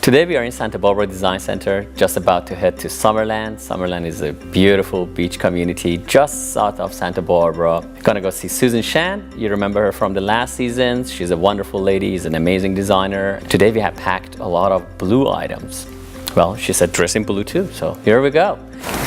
Today we are in Santa Barbara Design Center, just about to head to Summerland. Summerland is a beautiful beach community just south of Santa Barbara. We're gonna go see Susan Shan. You remember her from the last seasons. She's a wonderful lady, she's an amazing designer. Today we have packed a lot of blue items. Well, she said dress in blue too, so here we go.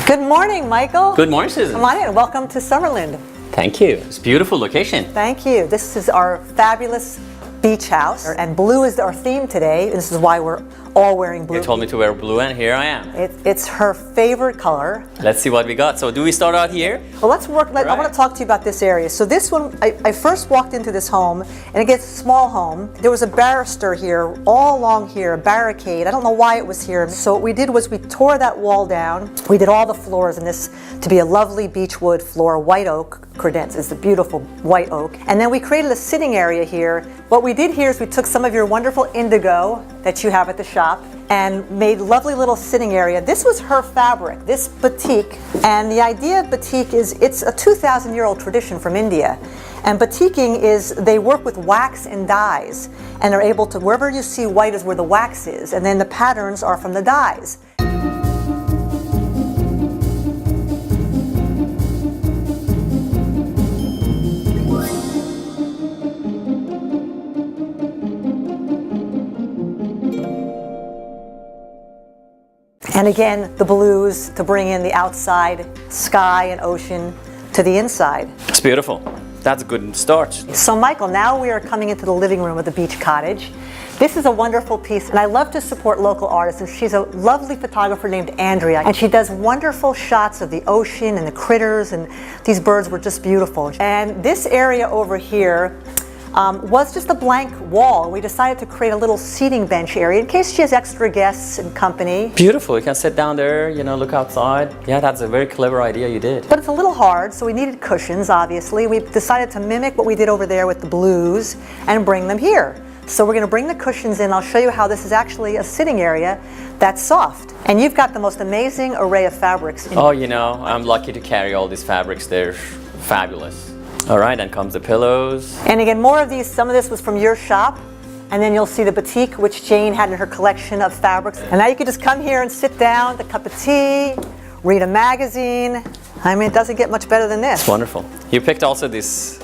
Good morning, Michael. Good morning, Susan. Come on in. Welcome to Summerland. Thank you. It's a beautiful location. Thank you. This is our fabulous beach house, and blue is our theme today. This is why we're all wearing blue. You told me to wear blue, and here I am. It's her favorite color. Let's see what we got. So do we start out here? Well, let's work. I want to talk to you about this area. So this one, I first walked into this home, and it gets a small home. There was a barrister here, all along here, a barricade. I don't know why it was here. So what we did was we tore that wall down. We did all the floors in this to be a lovely beechwood floor, white oak. Credenza is the beautiful white oak. And then we created a sitting area here. What we did here is we took some of your wonderful indigo that you have at the shop and made lovely little sitting area. This was her fabric, this batik. And the idea of batik is it's a 2,000-year-old tradition from India. And batiking is they work with wax and dyes, and they're able to, wherever you see white is where the wax is, and then the patterns are from the dyes. And again, the blues to bring in the outside sky and ocean to the inside. It's beautiful. That's a good start. So Michael, now we are coming into the living room of the beach cottage. This is a wonderful piece, and I love to support local artists. And she's a lovely photographer named Andrea, and she does wonderful shots of the ocean and the critters, and these birds were just beautiful. And this area over here was just a blank wall. We decided to create a little seating bench area in case she has extra guests and company. Beautiful. You can sit down there, look outside. Yeah, that's a very clever idea you did. But it's a little hard, so we needed cushions, obviously. We decided to mimic what we did over there with the blues and bring them here. So we're going to bring the cushions in. I'll show you how this is actually a sitting area that's soft. And you've got the most amazing array of fabrics. Oh, I'm lucky to carry all these fabrics. They're fabulous. All right, then comes the pillows. And again, more of these, some of this was from your shop. And then you'll see the batik, which Jane had in her collection of fabrics. And now you can just come here and sit down, the cup of tea, read a magazine. I mean, it doesn't get much better than this. It's wonderful. You picked also this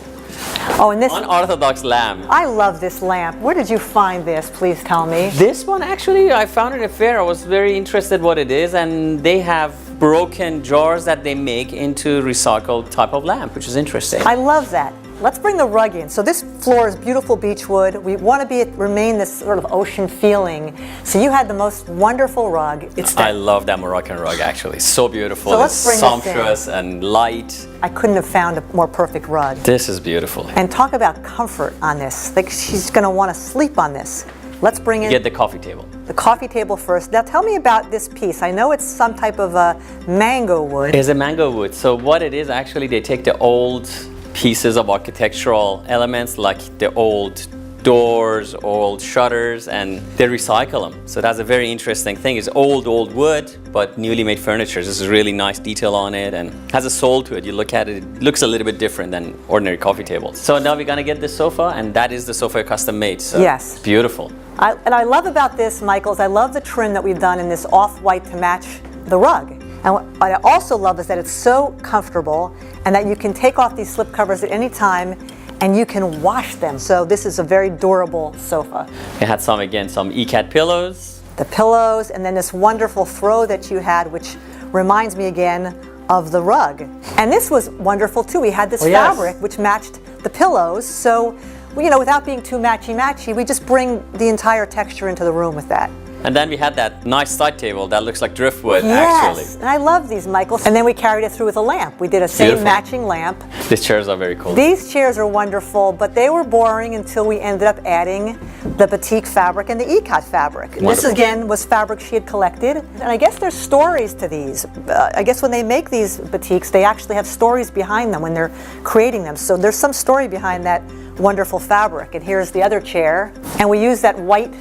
and this unorthodox lamp. I love this lamp. Where did you find this? Please tell me. This one, actually, I found it at a fair. I was very interested what it is, and they have broken jars that they make into recycled type of lamp, which is interesting. I love that. Let's bring the rug in. So this floor is beautiful beechwood. We want to remain this sort of ocean feeling. So you had the most wonderful rug. I love that Moroccan rug, actually. So beautiful. So let's bring sumptuous and light. I couldn't have found a more perfect rug. This is beautiful. And talk about comfort on this. Like, she's going to want to sleep on this. Let's bring in Get the coffee table. The coffee table first. Now tell me about this piece. I know it's some type of a mango wood. It's a mango wood. So what it is, actually, they take the old pieces of architectural elements like the old doors, old shutters, and they recycle them. So that's a very interesting thing. It's old wood, but newly made furniture. This is really nice detail on it and has a soul to it. You look at it, it looks a little bit different than ordinary coffee tables. So now we're gonna get the sofa, and that is the sofa custom made. So yes. It's beautiful. And I love about this, Michael, is I love the trim that we've done in this off-white to match the rug. And what I also love is that it's so comfortable and that you can take off these slip covers at any time and you can wash them. So this is a very durable sofa. It had some ECAT pillows. The pillows, and then this wonderful throw that you had, which reminds me again of the rug. And this was wonderful too. We had this fabric which matched the pillows. So, without being too matchy-matchy, we just bring the entire texture into the room with that. And then we had that nice side table that looks like driftwood, yes, actually. And I love these, Michael. And then we carried it through with a lamp. We did a same matching lamp. These chairs are very cool. These chairs are wonderful, but they were boring until we ended up adding the batik fabric and the ECOT fabric. Wonderful. This, again, was fabric she had collected. And I guess there's stories to these. I guess when they make these batiks, they actually have stories behind them when they're creating them. So there's some story behind that wonderful fabric. And here's the other chair. And we use that white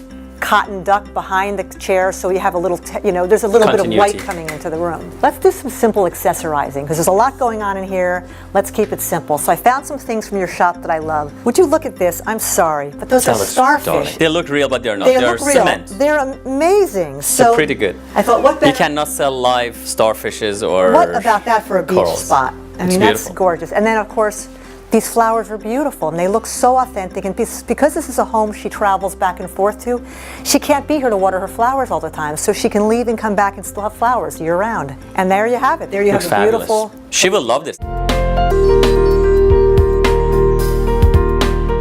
cotton duck behind the chair, so you have a little, there's a little bit of Continuity. light coming into the room. Let's do some simple accessorizing, because there's a lot going on in here. Let's keep it simple. So I found some things from your shop that I love. Would you look at this? I'm sorry, but those are starfish. They look real, but they're not. They They're look real. cement. They're amazing. So They're pretty good. I thought, what better? You cannot sell live starfishes or What about that for a beach corals. spot? I It's mean, that's beautiful. gorgeous. And then, of course, these flowers are beautiful, and they look so authentic. And because this is a home she travels back and forth to, she can't be here to water her flowers all the time. So she can leave and come back and still have flowers year round. And there you have it. There you Looks have a fabulous. beautiful. She will love this.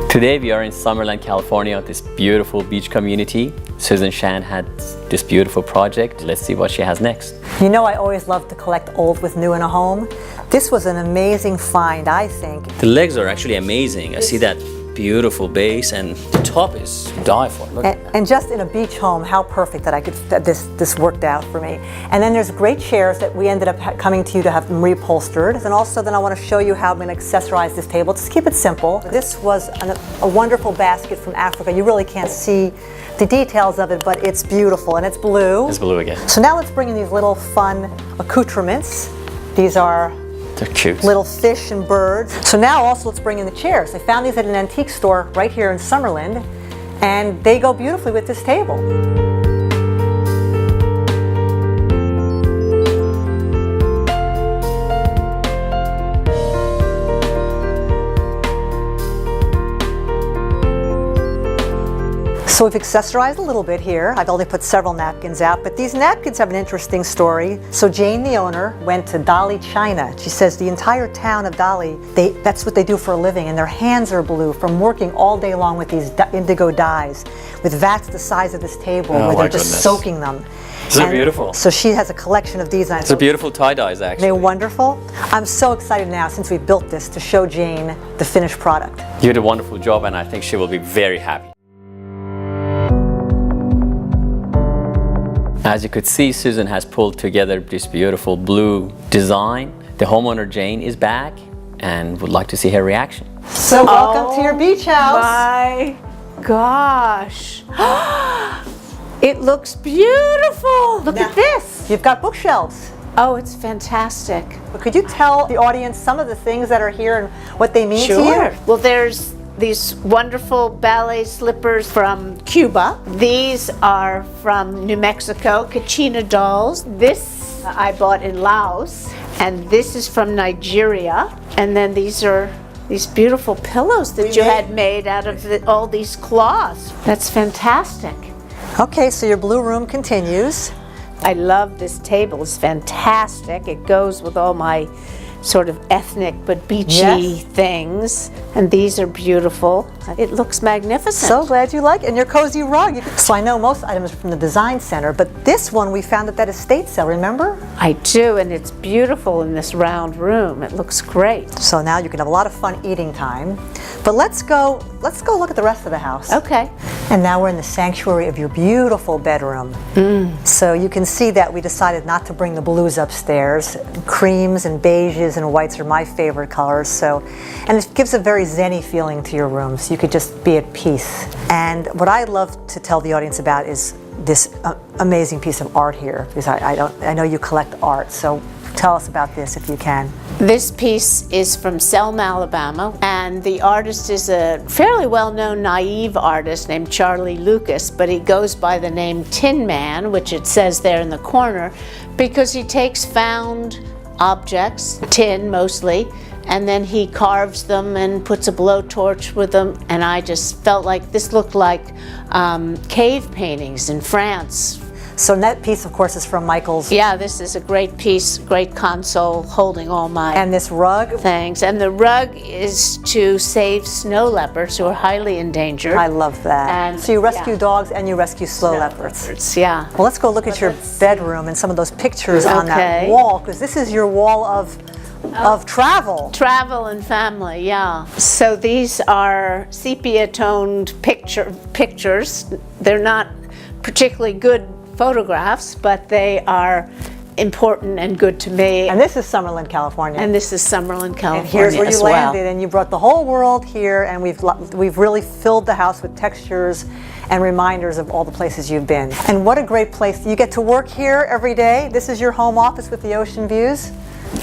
Today we are in Summerland, California, this beautiful beach community. Susan Shan had this beautiful project. Let's see what she has next. You know, I always love to collect old with new in a home. This was an amazing find, I think. The legs are actually amazing. I see that beautiful base, and the top is to die for. Look. And just in a beach home, how perfect that this worked out for me. And then there's great chairs that we ended up coming to you to have them reupholstered. And also then I want to show you how I'm going to accessorize this table. Just keep it simple. This was a wonderful basket from Africa. You really can't see the details of it, but it's beautiful, and it's blue. It's blue again. So now let's bring in these little fun accoutrements. These are They're cute. little fish and birds. So now also let's bring in the chairs. I found these at an antique store right here in Summerlin, and they go beautifully with this table. So we've accessorized a little bit here. I've only put several napkins out, but these napkins have an interesting story. So Jane, the owner, went to Dali, China. She says the entire town of Dali, that's what they do for a living, and their hands are blue from working all day long with these indigo dyes, with vats the size of this table, where my they're just goodness. soaking them. They're And beautiful. So she has a collection of these. And They're beautiful tie-dyes, actually. They're wonderful. I'm so excited now, since we built this, to show Jane the finished product. You did a wonderful job, and I think she will be very happy. As you could see, Susan has pulled together this beautiful blue design. The homeowner, Jane, is back and would like to see her reaction. So welcome to your beach house. My gosh. It looks beautiful. Look at this. You've got bookshelves. Oh, it's fantastic. But could you tell the audience some of the things that are here and what they mean to you? Well, there's these wonderful ballet slippers from Cuba. These are from New Mexico, Kachina dolls. This I bought in Laos. And this is from Nigeria. And then these are these beautiful pillows that you had made out of all these cloths. That's fantastic. Okay, so your blue room continues. I love this table. It's fantastic. It goes with all my sort of ethnic but beachy Yes. things. And these are beautiful. It looks magnificent. So glad you like it. And your cozy rug. So I know most items are from the design center, but this one we found at that estate sale, remember? I do, and it's beautiful in this round room. It looks great. So now you can have a lot of fun eating time. But let's go look at the rest of the house. Okay. And now we're in the sanctuary of your beautiful bedroom. So you can see that we decided not to bring the blues upstairs. Creams and beiges and whites are my favorite colors. And it gives a very zen-y feeling to your room, so you could just be at peace. And what I love to tell the audience about is this amazing piece of art here, because I know you collect art. So tell us about this if you can. This piece is from Selma, Alabama, and the artist is a fairly well-known naive artist named Charlie Lucas, but he goes by the name Tin Man, which it says there in the corner, because he takes found objects, tin mostly, and then he carves them and puts a blowtorch with them, and I just felt like this looked like cave paintings in France. So that piece, of course, is from Michael's. Yeah, this is a great piece, great console holding all my And this rug, things. And the rug is to save snow leopards who are highly endangered. I love that. And- So you rescue yeah. dogs and you rescue snow leopards. Yeah. Well, let's go look at your bedroom and some of those pictures on that Okay. wall, because this is your wall of travel. Travel and family, yeah. So these are sepia-toned pictures. They're not particularly good photographs, but they are important and good to me. And this is Summerlin, California. And this is Summerlin, California. And here's where you as well. landed, and you brought the whole world here, and we've really filled the house with textures and reminders of all the places you've been. And what a great place. You get to work here every day. This is your home office with the ocean views.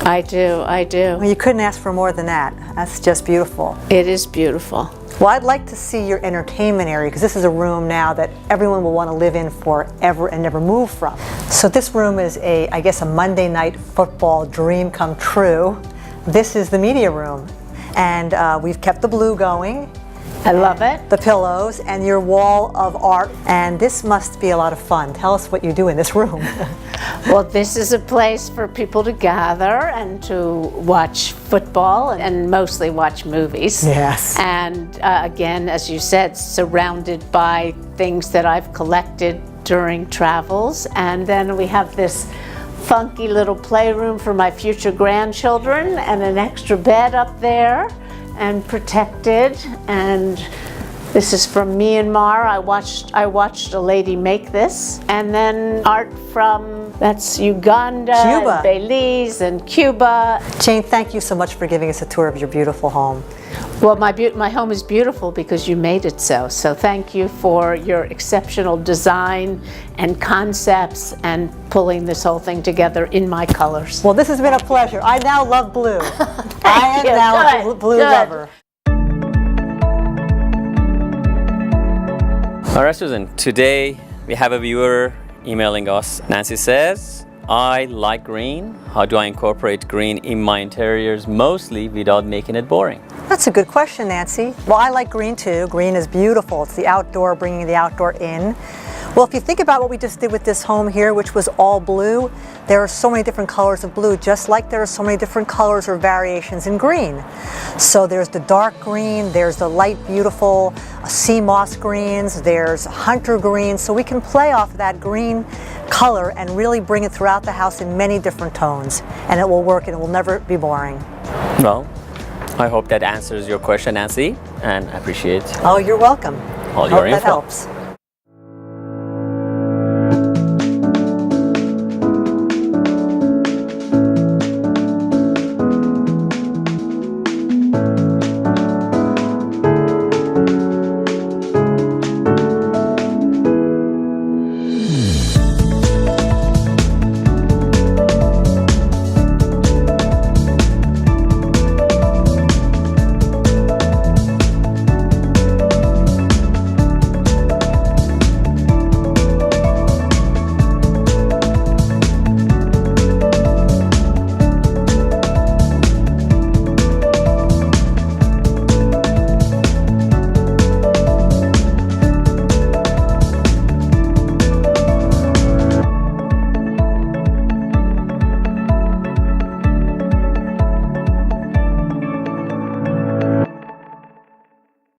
I do. Well, you couldn't ask for more than that. That's just beautiful. It is beautiful. Well, I'd like to see your entertainment area, because this is a room now that everyone will want to live in forever and never move from. So this room is I guess a Monday night football dream come true. This is the media room, and we've kept the blue going. I love it. The pillows and your wall of art, and this must be a lot of fun. Tell us what you do in this room. Well, this is a place for people to gather and to watch football and mostly watch movies. Yes. And again, as you said, surrounded by things that I've collected during travels. And then we have this funky little playroom for my future grandchildren and an extra bed up there and protected. And this is from Myanmar. I watched a lady make this. And then art from, that's Uganda, Cuba. and Belize, and Cuba. Jane, thank you so much for giving us a tour of your beautiful home. Well, my home is beautiful because you made it so. So thank you for your exceptional design and concepts and pulling this whole thing together in my colors. Well, this has been a pleasure. I now love blue. I am you. now a Good, blue good. lover. All right, Susan, today we have a viewer emailing us. Nancy says, I like green. How do I incorporate green in my interiors mostly without making it boring? That's a good question, Nancy. Well, I like green too. Green is beautiful. It's the outdoor, bringing the outdoor in. Well, if you think about what we just did with this home here, which was all blue, there are so many different colors of blue, just like there are so many different colors or variations in green. So there's the dark green, there's the light, beautiful sea moss greens, there's hunter greens. So we can play off that green color and really bring it throughout the house in many different tones. And it will work and it will never be boring. Well, I hope that answers your question, Nancy, and I appreciate Oh, you're welcome. all Hope your that info. helps.